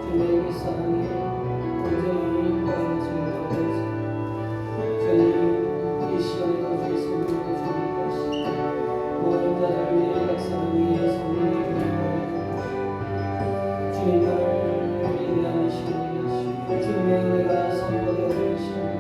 주님의 사랑이 온전히 가라지도록 주님 이 시간에도 주의 성령으로 주님께서 모든 자들을 위해 각 사람 위해 성령의 기도를 주님 나를 인도하는 시간이 되시고 주님의 은혜가 선포되는 시간이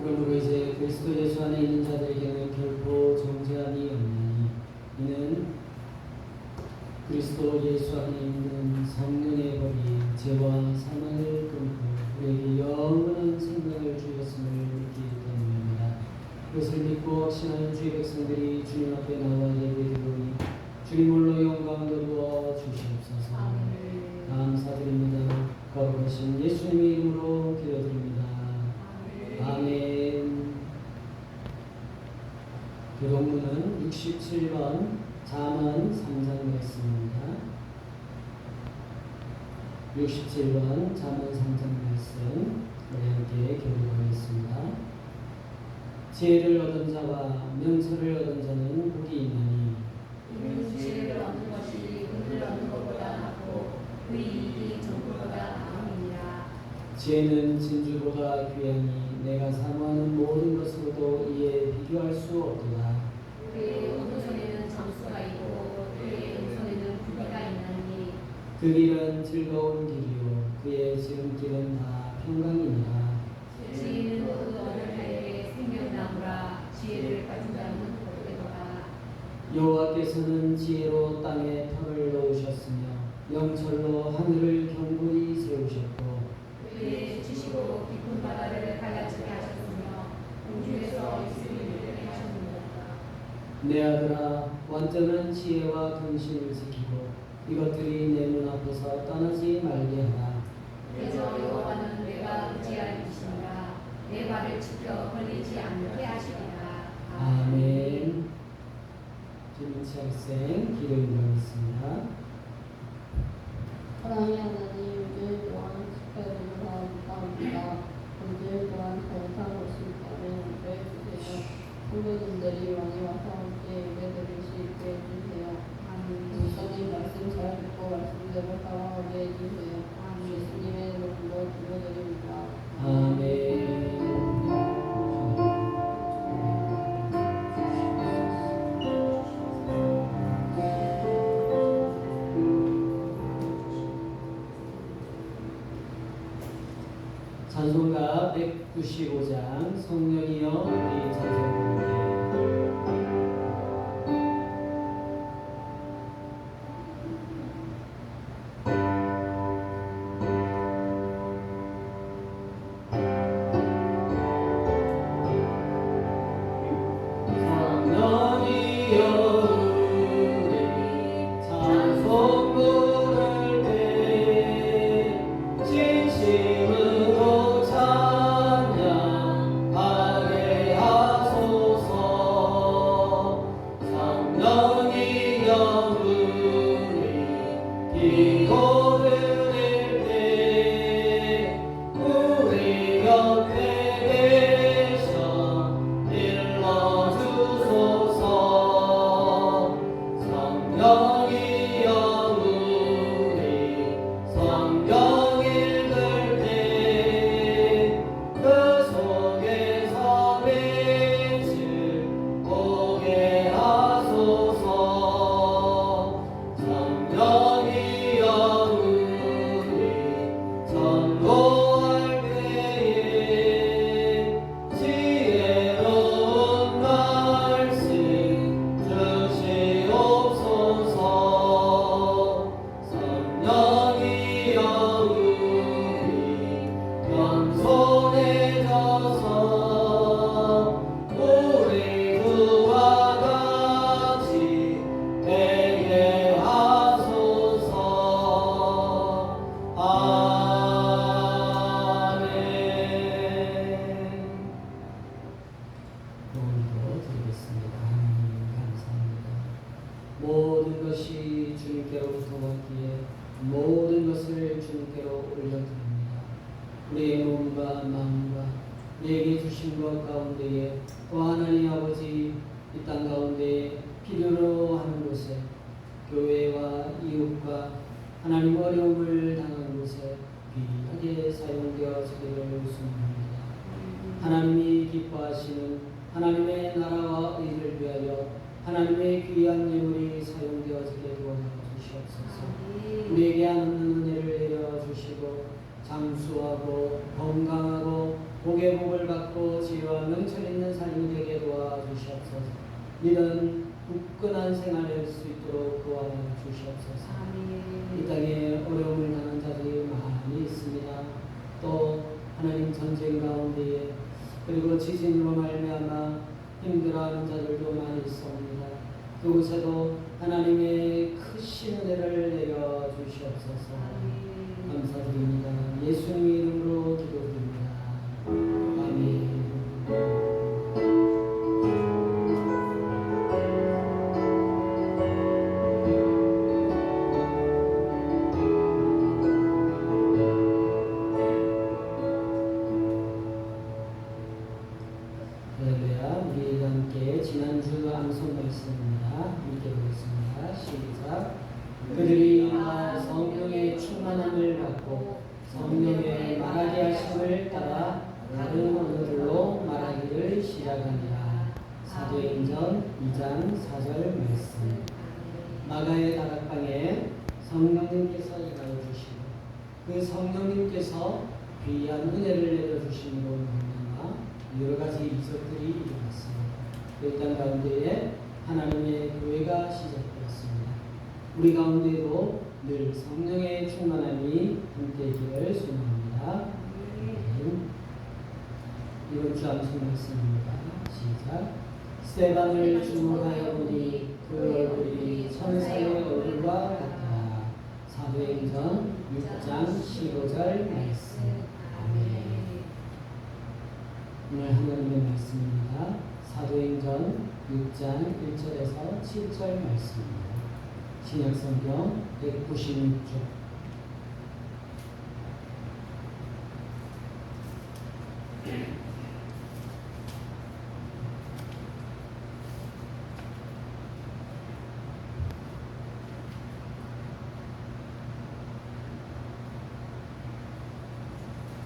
그러므로 이제 그리스도 예수 안에 있는 자들에게는 결코 정죄함이 없나니 이는 그리스도 예수 안에 있는 성령의 법이 죄와 사망을 끊고 우리에게 영원한 생명을 주셨음을 믿기 때문입니다. 그것을 믿고 신하는 주의 백성들이 주님 앞에 나와 예배드리니 주님 홀로 영광을 거두어 주시옵소서. 감사드립니다. 거룩하신 예수님의 이름으로 기도드립니다. 아멘. 교동문은 67번 잠언 3장 말씀입니다. 67번 잠언 3장 말씀 우리 함께 교독하겠습니다. 지혜를 얻은 자와 명철을 얻은 자는 복이 있나니 이는 지혜를 얻는 것이 은을 얻는 것보다 낫고 그 이익이 정보보다 나음이니라. 지혜는 진주보다 귀하니 내가 사모하는 모든 것으로도 이에 비교할 수 없도다. 그의 오른손에는 점수가 있고 그의 왼손에는 부비가 있나니 그 길은 즐거운 길이요 그의 지름길은 다 평강이니라. 지혜는 그 얻을 자에게 생명나무라. 지혜를 가진 자는 복되도다. 여호와께서는 지혜로 땅에 터를 놓으셨으며 영철로 하늘을 견고히 세우셨고 그의 지시고 깊은 바다를 갈라지게 하셨으며 공중에서 이슬을 내리게 하셨느니라. 내 아들아 완전한 지혜와 근신을 지키고 이것들이 내 눈 앞에서 떠나지 말게 하라. 그래서 여호와는 내가 의지할 것이니라. 내 발을 지켜 걸리지 않게 하시리라. 아멘. 김은치 학생 기도 인도하겠습니다. 사랑의 하나님, 일주일 동안 지켜주셔서 감사합니다. 일주일 동안 잘 살고 있다면 인도해주세요. 성도님들이 많이 와서 함께 예배드릴 수 있게 해주세요. 목사님 말씀 잘 듣고 말씀대로 살아가게 해주세요. 예수님의 이름으로 기도드립니다. 아멘. 찬송가 195장 성령이여 우리 찬송합니다. 지혜로운 말씀 주시옵소서. 것이 주님께로부터 왔기에 모든 것을 주님께로 올려드립니다. 우리의 몸과 마음과 우리에게 주신 것 가운데에 또 하나님 아버지 이 땅 가운데 필요로 하는 곳에 교회와 이웃과 하나님 어려움을 당한 곳에 귀하게 사용되어지기를 소망합니다. 하나님이 기뻐하시는 하나님의 나라와 의를 위하여 하나님의 귀한 예물이 사용되어지게 도와주시옵소서. 우리에게 하는 은혜를 내려주시고 장수하고 건강하고 복의 복을 받고 지혜와 명철 있는 삶이 되게 도와주시옵소서. 이런 굳건한 생활을 할 수 있도록 도와주시옵소서. 이 땅에 어려움을 당한 자들이 많이 있습니다. 또 하나님 전쟁 가운데에 그리고 지진으로 말미암아 힘들어하는 자들도 많이 있습니다. 그곳에도 하나님의 크신 은혜를 내려주시옵소서. 감사드립니다. 예수님 이름으로 기도드립니다. 아멘. 할렐루야. 우리 함께 지난주 암송 말씀입니다. 함께 보겠습니다. 시작. 그들이 다 성령의 충만함을 받고 성령의 말하게 하심을 따라 다른 언어들로 말하기를 시작하니라. 사도행전 2장 4절 말씀. 마가의 다락방에 성령님께서 임하여 주시고 그 성령님께서 귀한 은혜를 내려주심으로 말미암아 여러 가지 이적들이 일어났습니다. 그 땅 가운데에 하나님의 교회가 시작되었습니다. 우리 가운데도 늘 성령의 충만함이 함께하기를 소망합니다. 이번 주 암송 말씀입니다. 시작. 스데반을 주목하여 보니 그 얼굴이 천사의 얼굴과 같더라. 사도행전 6장 15절 말씀. 아멘. 오늘 하나님의 말씀입니다. 사도행전 6장 1절에서 7절 말씀입니다. 신약성경 196쪽.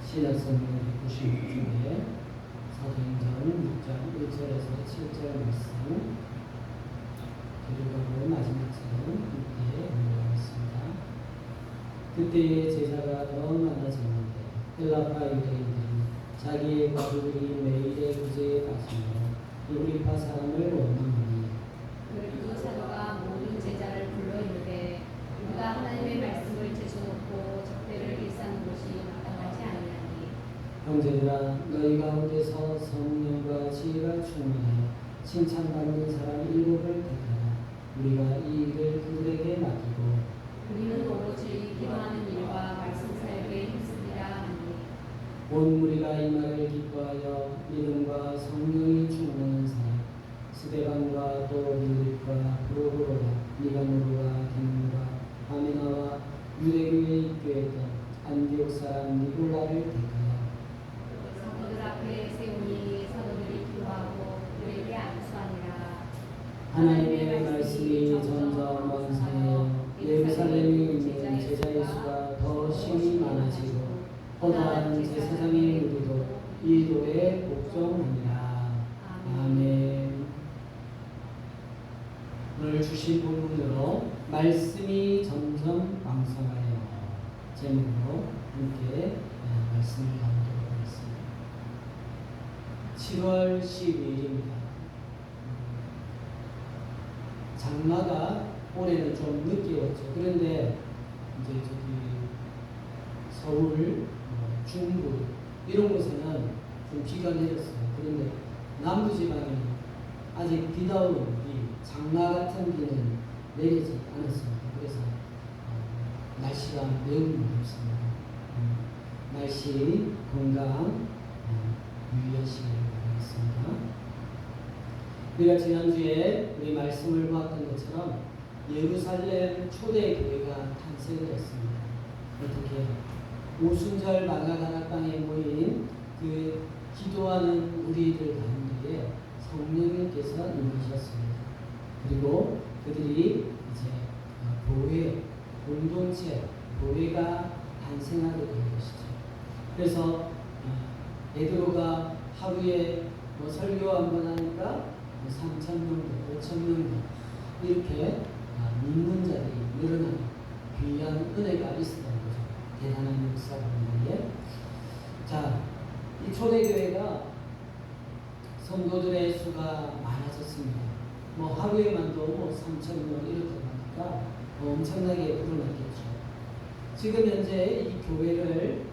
신약성경 196쪽에 사도행전 6장 1절에서 7절 말씀 그리고 마지막처럼 그때 올라왔습니다. 그때의 제자가 더 많아졌는데 헬라파 유대인들이 자기의 과부들이 매일의 구제에 빠지며 유리파 사람을 원망하니 그 사도가 모든 제자를 불러 이르되 우리가 하나님의 말씀을 제쳐놓고 적대를 일삼는 것이 마땅하지 아니하니 형제들아 너희 가운데서 성령과 지혜가 충만하여 칭찬받는 사람 7을 택하라. 우리가 이 일을 그들에게 맡기고 우리는 오로지 기도하는 일과 말씀 사역에 힘쓰리라 하니 온 무리가 이 말을 기뻐하여 믿음과 성령이 충만한 사람 스데반과 또 빌립과 프로고로와 니가노르와 디몬과 바메나와 유대교에 입교했던 안디옥 사람 니골라를 택하여 성도들 앞에 세우니 사도들이 기도하고 그들에게 안수하니라. 하나님의 말씀이 점점 왕성하여 예루살렘에 있는 제자의 수가 더 심히 많아지고 허다한 제사장의 무리도 이 도에 복종하니라. 아멘. 오늘 주신 본문으로 말씀이 점점 왕성하여 제목으로 함께 말씀을 나누도록 하겠습니다. 7월 12일입니다. 장마가 올해는 좀 늦게 왔죠. 그런데 이제 저기 서울, 중부 이런 곳에는 좀 비가 내렸어요. 그런데 남부지방에는 아직 비다운 장마 같은 비는 내리지 않았습니다. 그래서 날씨가 매우 무겁습니다. 날씨 건강 유의하시길 바라겠습니다. 우리가 지난주에 우리 말씀을 보았던 것처럼 예루살렘 초대교회가 탄생을 했습니다. 어떻게 오순절 마가다락방에 모인 그 기도하는 우리들 가운데에 성령님께서 임하셨습니다. 그리고 그들이 이제 교회, 공동체, 교회가 탄생하게 된 것이죠. 그래서 베드로가 하루에 설교 한 번 하니까 3,000명도, 5,000명도 이렇게 믿는 자들이 늘어나는 귀한 은혜가 있었던 거죠. 대단한 역사인데, 자, 이 초대교회가 성도들의 수가 많아졌습니다. 하루에만도 3,000명 이렇게 가니까 엄청나게 불어났겠죠. 지금 현재 이 교회를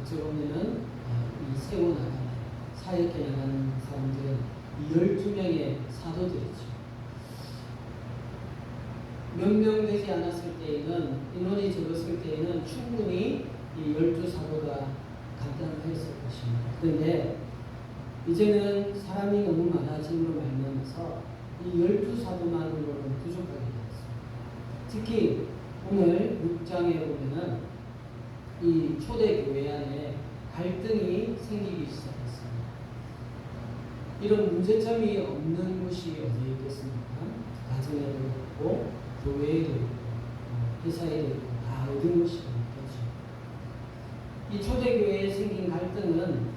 어찌 보면은 세워나가는, 사역해 나가는 사람들은 이 12명의 사도들이죠. 몇 명 되지 않았을 때에는, 인원이 적었을 때에는 충분히 이 12사도가 간단했을 것입니다. 그런데 이제는 사람이 너무 많아짐으로 말미암아서 이 12사도만으로는 부족하게 되었습니다. 특히 오늘 6장에 보면은 이 초대교회 안에 갈등이 생기기 시작했습니다. 이런 문제점이 없는 곳이 어디 있겠습니까? 가정에도 있고, 교회에도 있고, 회사에도 있고, 다 얻은 곳이 있겠죠. 이 초대교회에 생긴 갈등은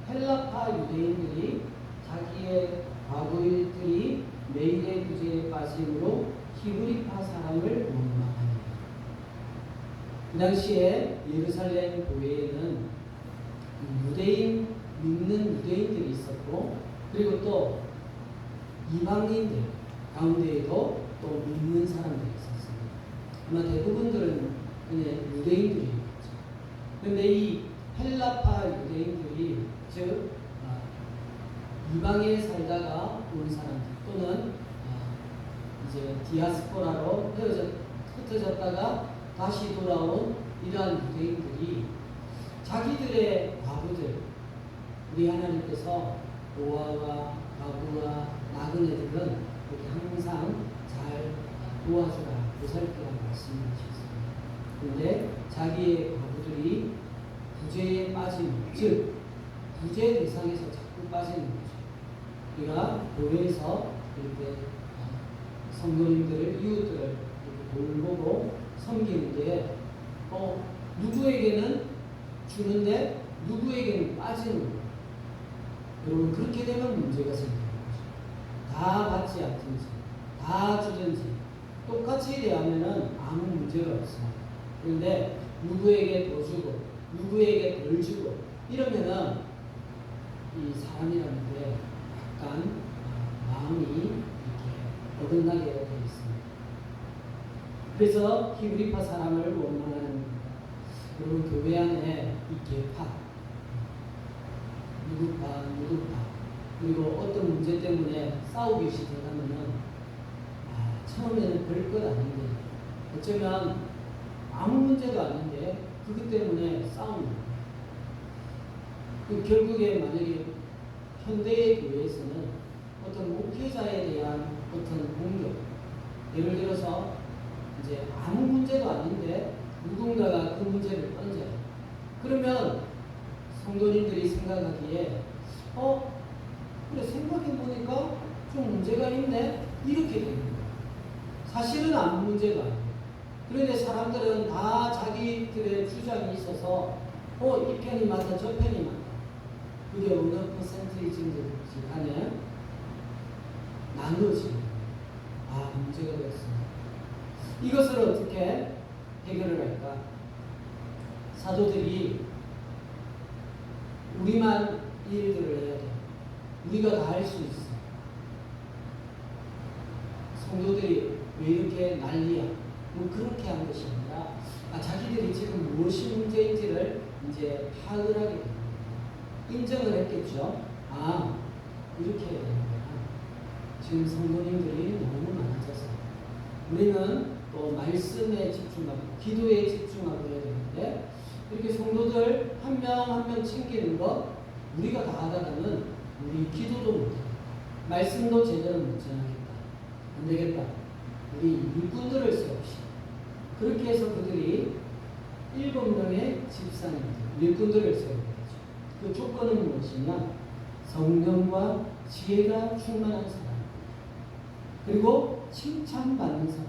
헬라파 유대인들이 자기의 과거 일들이 매일의 구제에 빠짐으로 히브리파 사람을 원망합니다. 그 당시에 예루살렘 교회에는 유대인, 믿는 유대인들이 있었고, 그리고 또 이방인들 가운데에도 또 믿는 사람들이 있었습니다. 아마 대부분들은 그냥 유대인들이었죠. 그런데 이 헬라파 유대인들이, 즉 이방에 살다가 온 사람들 또는 이제 디아스포라로 흩어졌다가 다시 돌아온 이러한 유대인들이 자기들의 과부들, 우리 하나님께서 노아와 가부와 나그네들은 이렇게 항상 잘 도와주라, 보살피라 말씀하셨습니다. 그런데 자기의 과부들이 구제에 빠진, 즉 구제 대상에서 자꾸 빠지는 거죠. 우리가 교회에서 이렇게 성도님들을, 이웃들을 이렇게 돌보고 섬기는데 누구에게는 주는데 누구에게는 빠지는 거예요. 여러분, 그렇게 되면 문제가 생기는 거죠. 다 받지 않든지 다 주든지 똑같이 대하면은 아무 문제가 없습니다. 그런데 누구에게 더 주고 누구에게 덜 주고 이러면은 이 사람이라는 게 약간 마음이 이렇게 어긋나게 되어 있습니다. 그래서 히브리파 사람을 원망하는, 여러분, 교회 안에 이 계파, 누구파, 그리고 어떤 문제 때문에 싸우기 시작하면은 처음에는 별것 아닌데, 어쩌면 아무 문제도 아닌데 그것 때문에 싸웁니다. 결국에 만약에 현대의 교회에서는 어떤 목회자에 대한 어떤 공격, 예를 들어서 이제 아무 문제도 아닌데 누군가가 그 문제를 던져요. 그러면 성도님들이 생각하기에 그래, 생각해보니까 좀 문제가 있네, 이렇게 되는 거예요. 사실은 아무 문제가 아니에요. 그런데 사람들은 다 자기들의 주장이 있어서 이 편이 맞다, 저 편이 맞다. 그게 어느 퍼센테이지인지 간에 나누어지는 문제가 됐습니다. 이것을 어떻게 해결을 할까? 사도들이 우리만 일들을 해야 돼. 우리가 다 할 수 있어. 성도들이 왜 이렇게 난리야? 그렇게 한 것이 아니라 자기들이 지금 무엇이 문제인지를 이제 파악을 하게 됩니다. 인정을 했겠죠. 이렇게 해야 되는구나. 지금 성도님들이 너무 많아져서 우리는 또 말씀에 집중하고 기도에 집중하고 해야 되는데, 이렇게 성도들 한 명 한 명 챙기는 것 우리가 다 하다가는 우리 기도도 못하겠다, 말씀도 제대로 못 전하겠다, 안 되겠다. 우리 일꾼들을 세웁시다. 그렇게 해서 그들이 7명의 집사님들, 일꾼들을 세우게 되죠. 그 조건은 무엇이냐? 성령과 지혜가 충만한 사람, 그리고 칭찬받는 사람.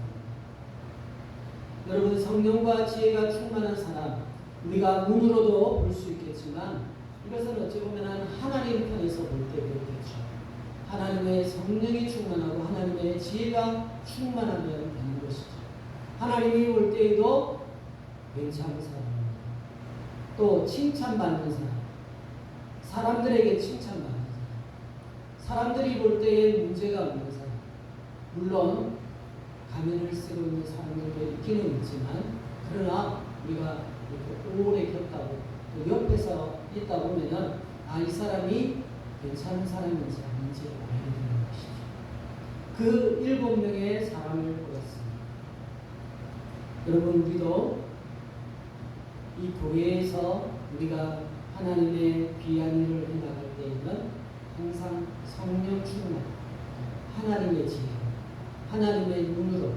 여러분, 성령과 지혜가 충만한 사람, 우리가 눈으로도 볼 수 있겠지만 이것은 어찌 보면 하나님 편에서 볼 때 그렇겠죠. 하나님의 성령이 충만하고 하나님의 지혜가 충만하면 되는 것이죠. 하나님이 볼 때에도 괜찮은 사람입니다. 또 칭찬받는 사람, 사람들에게 칭찬받는 사람, 사람들이 볼 때에 문제가 없는 사람. 물론 가면을 쓰고 있는 사람들도 있기는 있지만, 그러나 우리가 이렇게 오래 겪다고 또 옆에서 있다 보면은 이 사람이 괜찮은 사람인지 아닌지 알게 되는 것이죠. 그 7명의 사람을 보았습니다. 여러분, 우리도 이 교회에서 우리가 하나님의 귀한 일을 해나갈 때에는 항상 성령 충만, 하나님의 지혜, 하나님의 눈으로,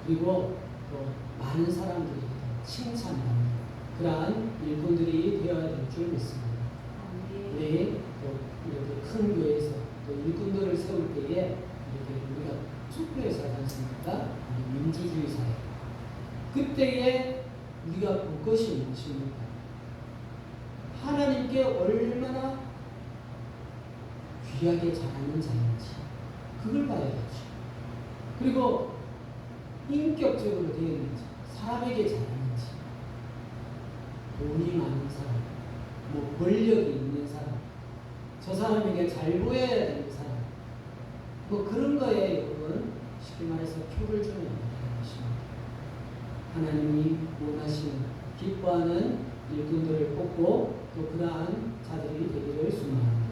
그리고 또 많은 사람들이 칭찬하는 그러한 일꾼들이 되어야 될 줄 믿습니다. 우리 또 이렇게 큰 교회에서 또 일꾼들을 세울 때에 이렇게 우리가 투표해서 하지 않습니까? 민주주의 사회. 그때에 우리가 볼 것이 무엇입니까? 하나님께 얼마나 귀하게 잘하는 자인지 그걸 봐야겠죠. 그리고 인격적으로 되어 있는지, 사람에게 잘하는지, 돈이 많은 사람, 뭐 권력이 있는 사람, 저 사람에게 잘 보여야 되는 사람, 뭐 그런 거에 여러분 쉽게 말해서 표를 주면 되는 것입니다. 하나님이 원하시는, 기뻐하는 일꾼들을 뽑고 또 그러한 자들이 되기를 소망합니다.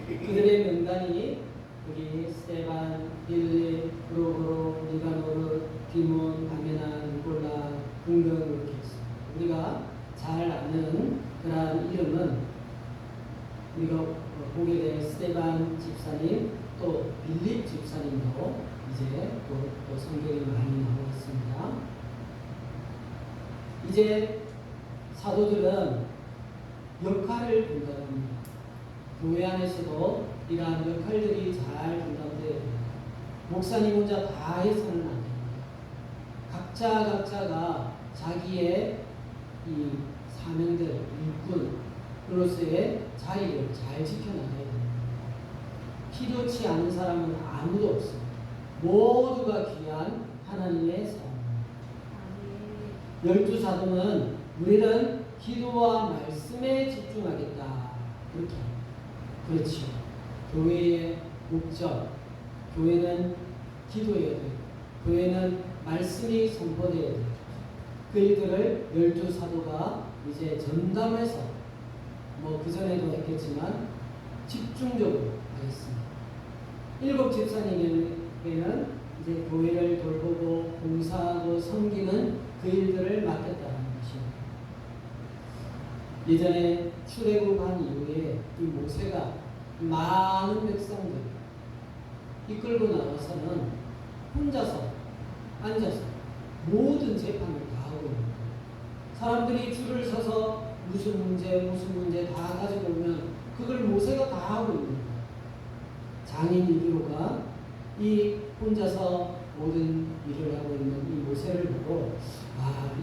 그들의 명단이 여기 스테반, 빌립, 프로고로, 니가노르, 디몬, 바메나, 니골라, 등등 이렇게 있습니다. 우리가 잘 아는 그러한 이름은 우리가 보게 될 스테반 집사님, 또 빌립 집사님도 이제 또 성경에 많이 나오고 있습니다. 이제 사도들은 역할을 분담합니다. 교회 안에서도 이러한 역할들이 잘 분담되어야 됩니다. 목사님 혼자 다 해서는 안 됩니다. 각자가 자기의 이 사명들, 일꾼으로서의 자리를 잘 지켜나가야 됩니다. 필요치 않은 사람은 아무도 없습니다. 모두가 귀한 하나님의 사람입니다. 12사도는 우리는 기도와 말씀에 집중하겠다. 그렇게. 그렇죠. 교회의 목적, 교회는 기도해야 되고, 교회는 말씀이 선포되어야 되고, 그 일들을 12사도가 이제 전담해서, 뭐 그전에도 했겠지만, 집중적으로 하겠습니다. 7 집사님에게는 이제 교회를 돌보고 봉사하고 섬기는 그 일들을 맡겼다는 것입니다. 예전에 출애굽한 이후에 이 모세가 많은 백성들 이끌고 나와서는 혼자서 앉아서 모든 재판을 다 하고 있는 거예요. 사람들이 줄을 서서 무슨 문제 다 가지고 오면 그걸 모세가 다 하고 있는 거예요. 장인 이리로가 이 혼자서 모든 일을 하고 있는 이 모세를 보고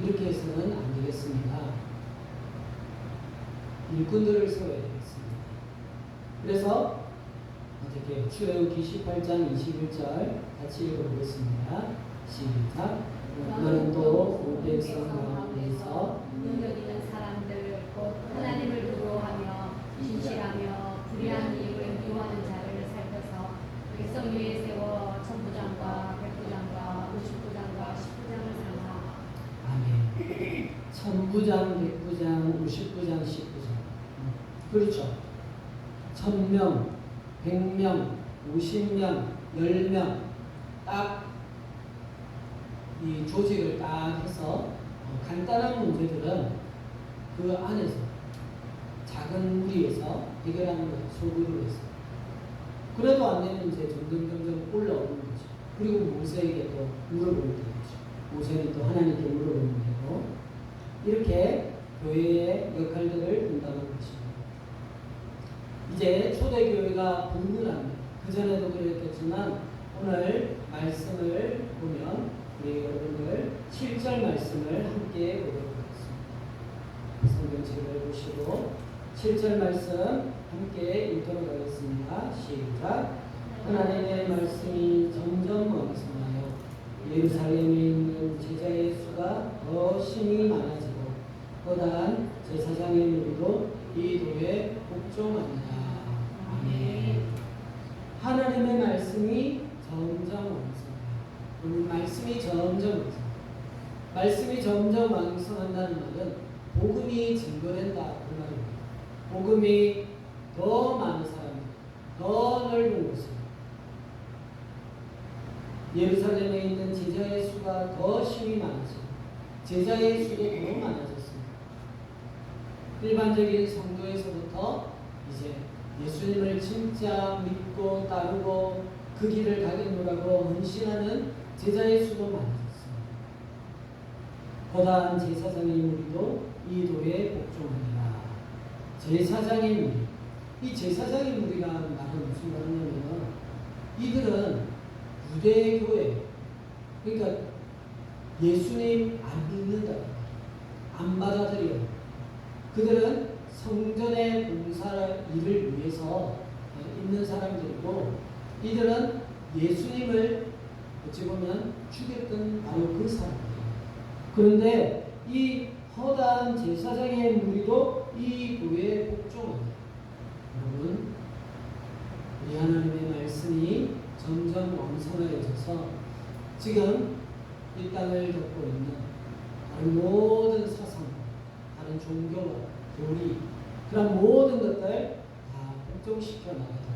이렇게 해서는 안 되겠습니다. 일꾼들을 세워야 되겠습니다. 그래서 어떻게 출애굽기 18장 21절 같이 읽어보겠습니다. 시작. 너는 또 백성 가운데서 능력 있는 사람들 곧 하나님을 두려워하며 진실하며 불의한 이익을 미워하는 자를 살펴서 백성 위에 세워 천부장과 백부장과 50부장과 10부장을 삼아. 아멘. 천부장, 백부장, 50부장, 10부장. 그렇죠. 1000명, 100명, 50명, 10명 딱 이 조직을 딱 해서 간단한 문제들은 그 안에서 작은 무리에서 해결하는 거예요. 소그룹에서. 그래도 안 되면 이제 점점 올라오는 거죠. 그리고 모세에게 또 물어볼 때였죠. 모세는 또 하나님께 물어보는 거고, 이렇게 교회의 역할들을 분담하는 것입니다. 이제 초대교회가 분분합니다. 그전에도 그랬겠지만 오늘 말씀을 보면 우리 여러분들 7절 말씀을 함께 보도록 하겠습니다. 성경책을 보시고 7절 말씀 함께 읽도록 하겠습니다. 시작. 하나님의 말씀이 점점 왕성하여 예루살렘에 있는 제자의 수가 더 심히 많아지고 거대한 제사장의 무리도 이 도에 복종합니다. 아멘. 하나님의 말씀이 점점 왕성해요. 오늘 말씀이 점점 왕성해요. 말씀이 점점 왕성한다는 말은 복음이 증거된다 그 말입니다. 복음이 더 많은 사람, 더 넓은 곳에 예루살렘에 있는 제자의 수가 더 심히 많아지고 제자의 수도 더 많아졌습니다. 일반적인 성도에서부터 이제 예수님을 진짜 믿고 따르고 그 길을 가겠노라고 헌신하는 제자의 수도 많아졌습니다. 거대한 제사장의 무리도 이 도에 복종하니라. 제사장의 무리. 이 제사장의 무리라는 말은 무슨 말이냐면 이들은 유대교회, 그러니까 예수님 안 믿는다, 안 받아들여. 그들은 성전의 봉사 일을 위해서 있는 사람들이고, 이들은 예수님을 어찌 보면 죽였던 바로 그 사람들이에요. 그런데 이 허다한 제사장의 무리도 이 교회에 복종합니다. 여러분, 우리 하나님의 말씀이 점점 왕성해져서 지금 이 땅을 덮고 있는 다른 모든 사상, 다른 종교와 교리, 그런 모든 것들 다 복종시켜 나가자.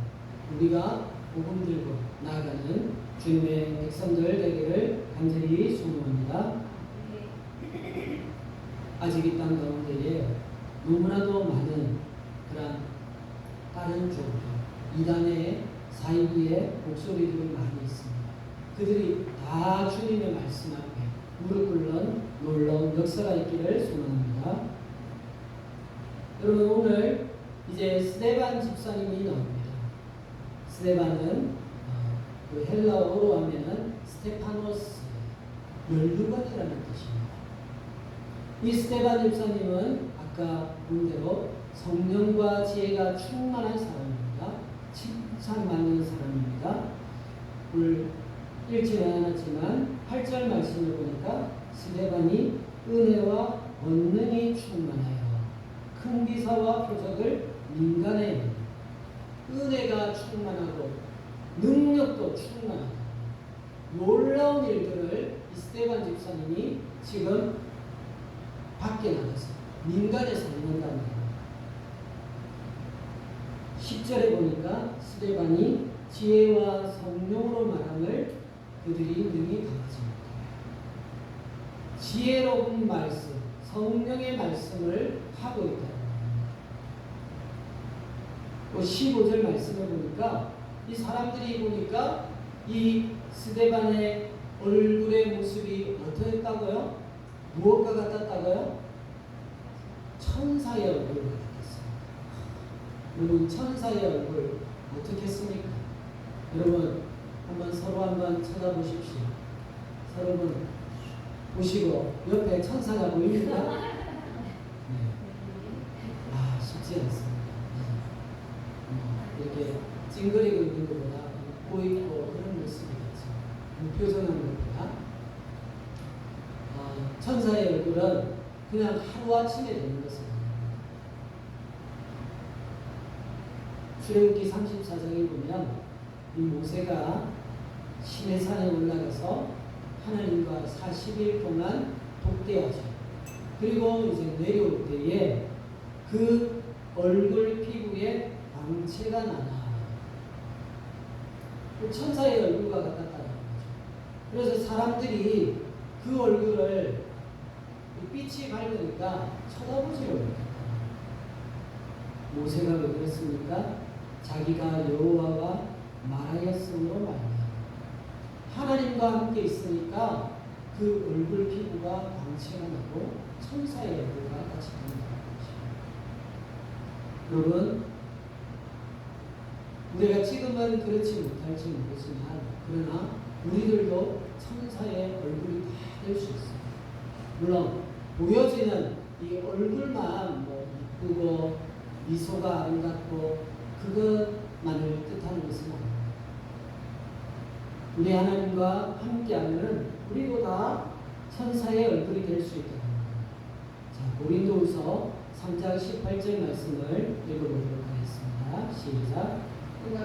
우리가 복음 들고 나아가는 주님의 백성들 되기를 간절히 소망합니다. 아직 이 땅 가운데에 너무나도 많은 그런 다른 종교, 이단의 사이비의 목소리들이 많이 있습니다. 그들이 다 주님의 말씀 앞에 무릎 꿇는 놀라운 역사가 있기를 소망합니다. 여러분, 오늘 이제 스데반 집사님이 나옵니다. 스데반은 그 헬라어로 하면은 스테파노스, 열두관이라는 뜻입니다. 이 스데반 집사님은 아까 본 대로 성령과 지혜가 충만한 사람입니다. 칭찬받는 사람입니다. 오늘 읽지는 않았지만 8절 말씀을 보니까 스데반이 은혜와 권능이 충만하여 큰 기사와 표적을 민간에 은혜가 충만하고 능력도 충만하고 놀라운 일들을 이 스데반 집사님이 지금 밖에 나가서 민간에서 있는다는 거예요. 10절에 보니까 스데반이 지혜와 성령으로 말함을 그들이 능히 감지 못하여 지혜로운 말씀, 성령의 말씀을 하고 있다는 겁니다. 또 15절 말씀을 보니까 이 사람들이 보니까 이 스데반의 얼굴의 모습이 어떠했다고요? 무엇과 같았다고요? 천사의 얼굴 같았어요. 여러분, 천사의 얼굴 어떻게 했습니까? 여러분, 서로 한번 쳐다보십시오. 서로 보시고 옆에 천사가 보입니까? 네. 쉽지 않습니다. 이렇게 찡그리고 있는 것보다 웃고 있고 그런 모습이겠죠. 무표정한 것보다 천사의 얼굴은 그냥 하루아침에 되는 것은 출애굽기 34장에 보면 이 모세가 시내산에 올라가서 하나님과 40일 동안 독대하죠. 그리고 이제 내려올 때에 그 얼굴 피부에 광채가 나나 그 천사의 얼굴과 같았다는 거죠. 그래서 사람들이 그 얼굴을 빛이 밝으니까 쳐다보지를 못했다. 모세가 왜 그랬습니까? 자기가 여호와와 말하였으므로 말이야. 하나님과 함께 있으니까 그 얼굴 피부가 광채가 나고 천사의 얼굴과 같이 보인다는 것이죠. 여러분, 우리가 지금은 그렇지 못할지 모르지만 그러나 우리들도 천사의 얼굴이 다 될 수 있어요. 물론 보여지는 이 얼굴만 뭐 이쁘고 미소가 아름답고 그것만을 뜻하는 것은 아닙니다. 우리 하나님과 함께하면 우리도 다 천사의 얼굴이 될 수 있다. 자, 고린도후서 3장 18절 말씀을 읽어보도록 하겠습니다. 시작.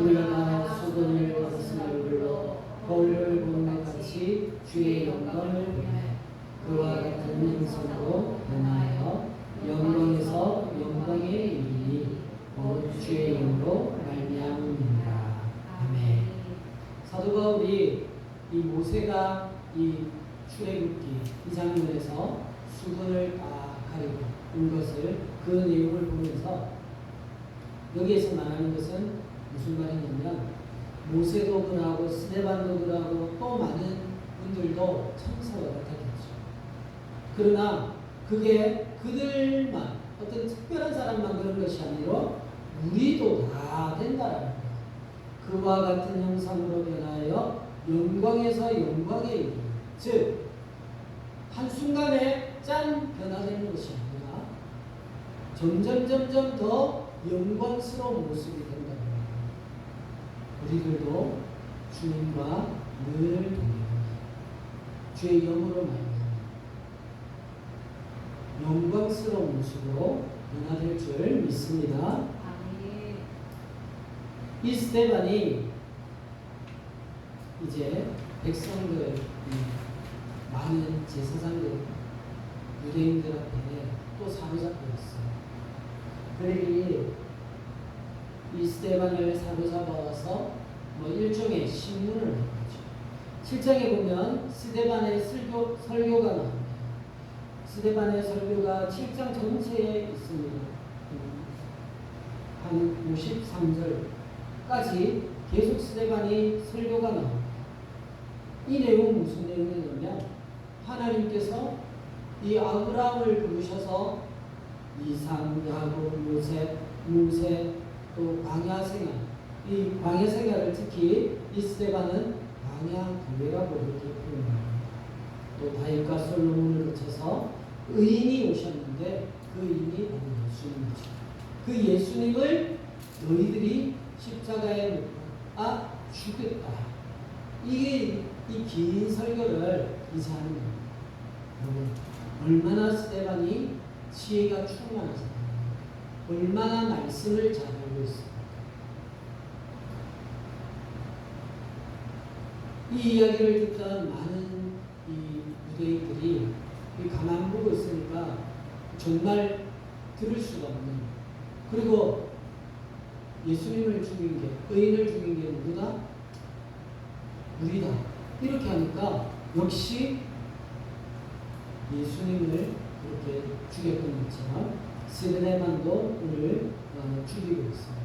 우리가 다 수건을 벗은 얼굴로 거울을 보는 것 같이 주의 영광을 보며 그와 같은 형상으로 변하여 영광에서 영광에 이르니 곧 주의 영으로 말미암음이니라. 아멘. 사도 바울이 이 모세가 이 출애굽기 이 장면에서 수건을 딱 가리고 온 것을 그 내용을 보면서 여기에서 말하는 것은 무슨 말이냐면 모세도 그러하고 스데반도 그러하고 또 많은 분들도 천사와 같았겠죠. 그러나 그게 그들만 어떤 특별한 사람만 그런 것이 아니라 우리도 다 된다라는 거예요. 그와 같은 형상으로 변하여 영광에서 영광에 이르는, 즉 한순간에 짠 변화되는 것이 아니라 점점 더 영광스러운 모습이 된다는 거예요. 우리들도 주님과 늘 동행합니다. 주의 영으로 말미암아 영광스러운 모습으로 변화될 줄 믿습니다. 이 스데반이 이제 백성들, 많은 제사장들, 유대인들 앞에 또 사로잡혀 있어요. 그들이 이 스데반을 사로잡아서 뭐 일종의 신문을 한 거죠. 7장에 보면 스데반의 설교가 나옵니다. 스데반의 설교가 7장 전체에 있습니다. 한 53절까지 계속 스데반이 설교가 나옵니다. 이 내용은 무슨 내용이냐면 하나님께서 이 아브라함을 부르셔서 이삭, 야곱, 요셉, 모세 또 광야 생활, 이 광야 생활을 특히 이 스데반은 광야 교회라고 이렇게 표현합니다. 또 다윗과 솔로몬을 거쳐서 의인이 오셨는데 그 의인이 바로 예수님이죠. 그 예수님을 너희들이 십자가에 못 박아 죽였다. 이게 이 긴 설교를 이제 하는 겁니다. 여러분, 얼마나 스데반이 지혜가 충만하잖아요. 얼마나 말씀을 잘 알고 있습니까? 이 이야기를 듣던 많은 이 유대인들이 가만 보고 있으니까 정말 들을 수가 없는, 그리고 예수님을 죽인 게, 의인을 죽인 게 누구다? 우리다. 이렇게 하니까 역시 예수님을 그렇게 죽였던 것처럼 스데반도 오늘 죽이고 있습니다.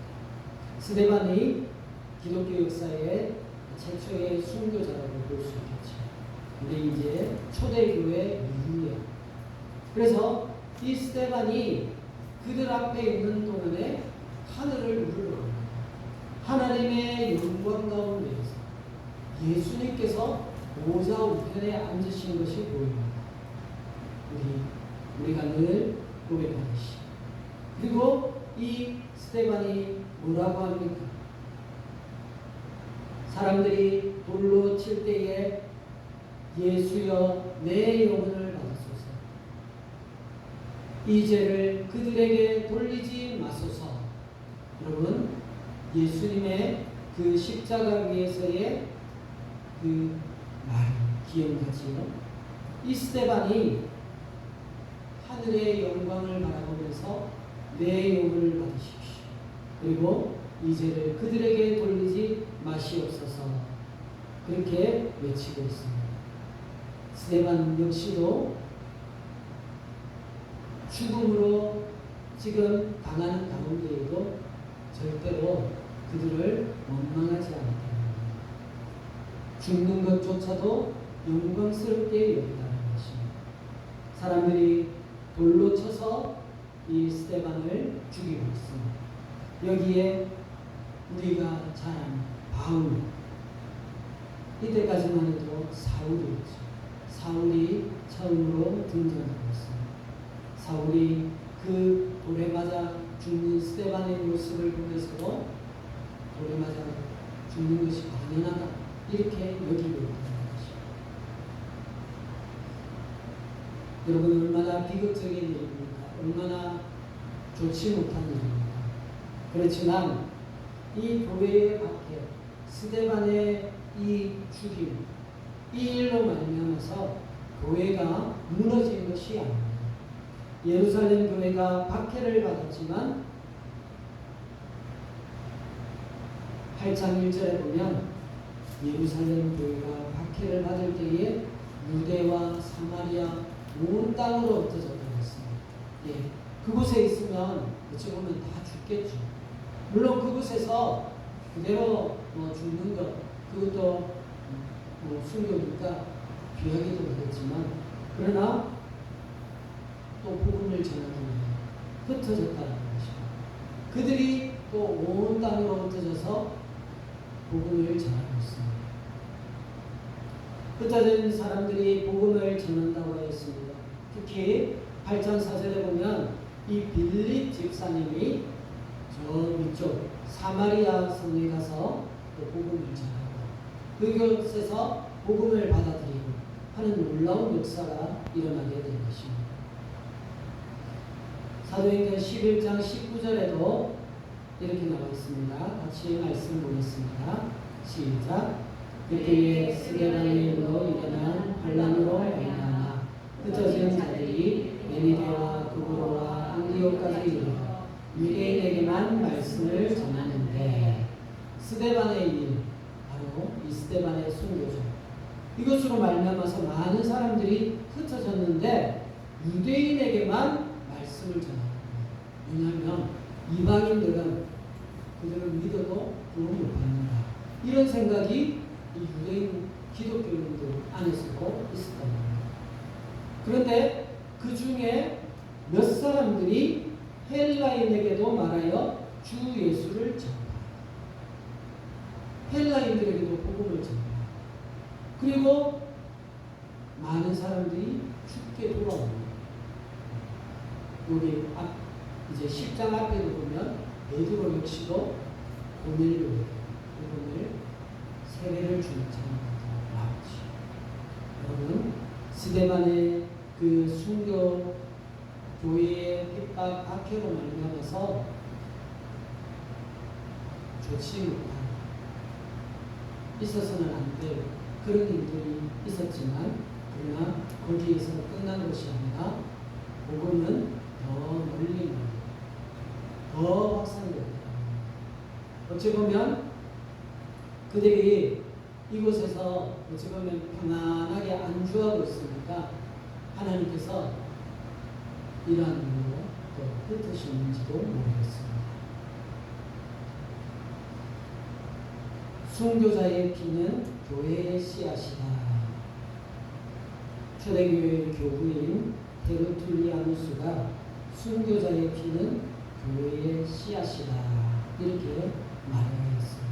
스데반이 기독교 역사의 최초의 순교자라고 볼 수 있겠죠. 근데 이제 초대교회 이후에, 그래서 이 스데반이 그들 앞에 있는 동안에 하늘을 우러럽니다. 하나님의 영광 가운데에서 예수님께서 보좌 우편에 앉으신 것이 보입니다. 우리가 늘 고백하듯이. 그리고 이 스데반이 뭐라고 합니까? 사람들이 돌로 칠 때에 예수여 내 영혼을 받으소서, 이 죄를 그들에게 돌리지 마소서. 여러분, 예수님의 그 십자가 위에서의 그 말 기억나지요? 이 스데반이 하늘의 영광을 바라보면서 내 영혼을 받으십시오, 그리고 이 죄를 그들에게 돌리지 마시옵소서, 그렇게 외치고 있습니다. 스데반 역시도 죽음으로 지금 당하는 가운데에도 절대로 그들을 원망하지 않았다. 죽는 것조차도 영광스럽게 여기다는 것입니다. 사람들이 돌로 쳐서 이 스데반을 죽이고 있습니다. 여기에 우리가 잘 아는 바울, 이때까지만 해도 사울이었죠. 사울이 처음으로 등장하고 있습니다. 사울이 그 돌에 맞아 죽는 스데반의 모습을 보면서 돌에 맞아 죽는 것이 당연하다 이렇게 여기고 있다는 것입니다. 여러분, 얼마나 비극적인 일입니까? 얼마나 좋지 못한 일입니까? 그렇지만 이 교회 밖에 스데반의 이 죽임, 이 일로 말미암아서 교회가 무너진 것이 아닙니다. 예루살렘 교회가 박해를 받았지만 8장 1절에 보면 예루살렘 교회가 박해를 받을 때에 유대와 사마리아 온 땅으로 흩어졌다고 했습니다. 예, 그곳에 있으면 어찌 보면 다 죽겠죠. 물론 그곳에서 그대로 죽는 것, 그것도 순교니까 귀하기도 하겠지만, 그러나 또 복음을 전하는 데 흩어졌다는 것입니다. 그들이 또 온 땅으로 흩어져서 복음을 전하고 있습니다. 흩어진 사람들이 복음을 전한다고 했습니다. 특히 8장 4절에 보면 이 빌립 집사님이 저 위쪽 사마리아 성에 가서 또 복음을 전하고 그곳에서 복음을 받아들이고 하는 놀라운 역사가 일어나게 된 것입니다. 사도행전 11장 19절에도 이렇게 나와 있습니다. 같이 말씀 보겠습니다. 시작. 그때에 스데반의 일로 일어난 반란으로 말미암아 흩어진 자들이 메니데와 구브로와 안디옥까지 이르러 유대인에게만 말씀을 전하는데, 스데반의 일, 바로 이 스데반의 순교죠. 이것으로 말미암아서 많은 사람들이 흩어졌는데 유대인에게만 말씀을 전합니다. 왜냐하면 이방인들은 그들을 믿어도 구원 못 받는다, 이런 생각이 이 유대인 기독교인들 안에서도 있었단 말입니다. 그런데 그 중에 몇 사람들이 헬라인에게도 말하여 주 예수를 전합니다. 헬라인들에게도 복음을 전합니다. 그리고 많은 사람들이 죽게 돌아옵니다. 여기 이제 10장 앞에도 보면 베드로 역시도 고넬료 복음을 세례를 주는 장면이 나오죠. 여러분, 스데반의 그 순교 교회의 핍박 박해로 말미암아서 좋지 못한, 있어서는 안 될 그런 일들이 있었지만, 그러나 거기에서 끝난 것이 아니라 복음은 더 멀리 더 확산됩니다. 어찌 보면 그들이 이곳에서 어찌 보면 평안하게 안주하고 있으니까 하나님께서 이러한 일로 또 흩으시는지도 모르겠습니다. 순교자의 피는 교회의 씨앗이다. 초대교회의 교부인 테르툴리아누스가 순교자의 피는 교회의 씨앗이다, 이렇게 말했습니다.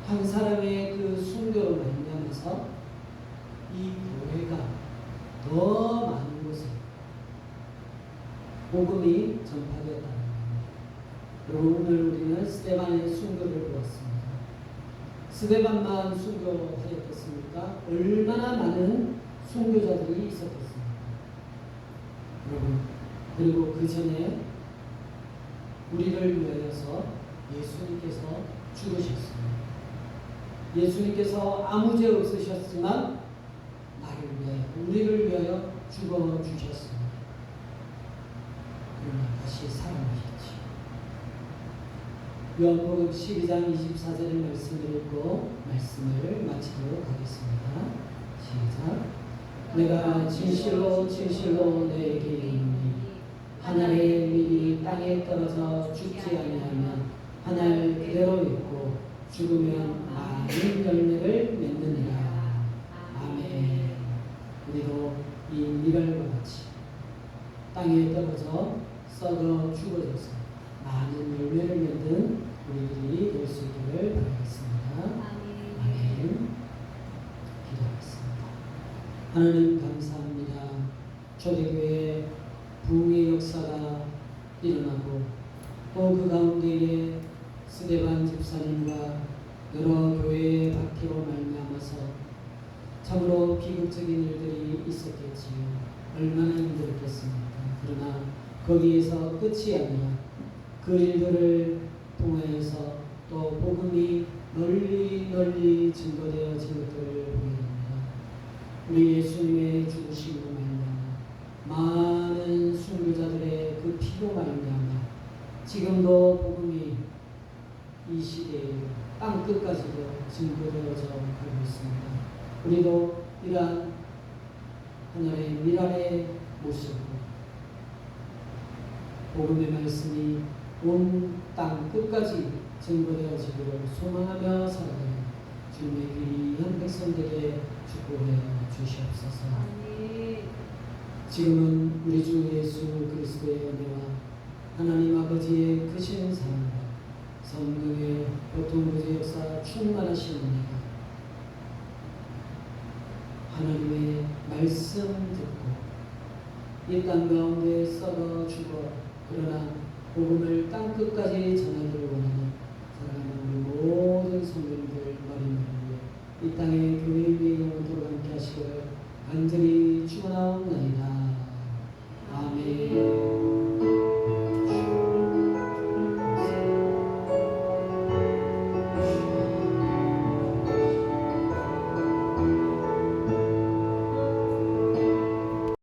한 사람의 그 순교로 말미암아서 이 교회가 더 많은 곳에 복음이 전파되었다는 겁니다. 여러분, 오늘 우리는 스데반의 순교를 보았습니다. 스데반만 순교하였겠습니까? 얼마나 많은 순교자들이 있었겠습니까? 여러분, 그리고 그 전에 우리를 위하여서 예수님께서 죽으셨습니다. 예수님께서 아무 죄 없으셨지만 나를 위하여, 우리를 위하여 죽어주셨습니다. 그러나 다시 살아나셨지. 요한복음 12장 24절의 말씀을 읽고 말씀을 마치도록 하겠습니다. 시작. 내가 진실로 진실로 너에게 이르노니 한 알의 밀이 땅에 떨어져 죽지 아니하면 한 알 그대로 있고 죽으면 많은 열매를 맺느니라. 아멘. 우리도 이 미랄과 같이 땅에 떨어져 썩어 죽어져서 많은 열매를 맺는 우리들이 될 수 있기를 바라겠습니다. 아멘. 기도하겠습니다. 하나님 감사합니다. 초대교회 부흥의 역사가 일어나고 또 그 가운데에 스데반 집사님과 여러 교회의 박해로 말미암아서 참으로 비극적인 일들이 있었겠지요. 얼마나 힘들었겠습니까? 그러나 거기에서 끝이 아니라 그 일들을 통하여서 또 복음이 널리 널리 증거되어진 것들을 보게 됩니다. 우리 예수님의 죽으심으로 말미암아 많은 순교자들의 그 피로 말미암아 지금도 복음이 이 시대에 땅 끝까지도 증거되어져 가고 있습니다. 우리도 이러한 하나의 미랄의 모습으로 복음의 말씀이 온 땅 끝까지 증거되어지기를 소망하며 살아가는 주님의 귀한 백성들에게 축복해 주시옵소서. 지금은 우리 주 예수 그리스도의 은혜와 하나님 아버지의 크신 사랑과 성령의 보통구제 역사 충만하신 은혜가 하나님의 말씀 듣고 이 땅 가운데 썩어 죽어 그러나 복음을 땅 끝까지 전하기를 원하는 사랑하는 우리 모든 성도님들 머리를 위해 이 땅의 교회의 영혼으로 함께 하시기를 간절히 축원하옵나이다. 아멘.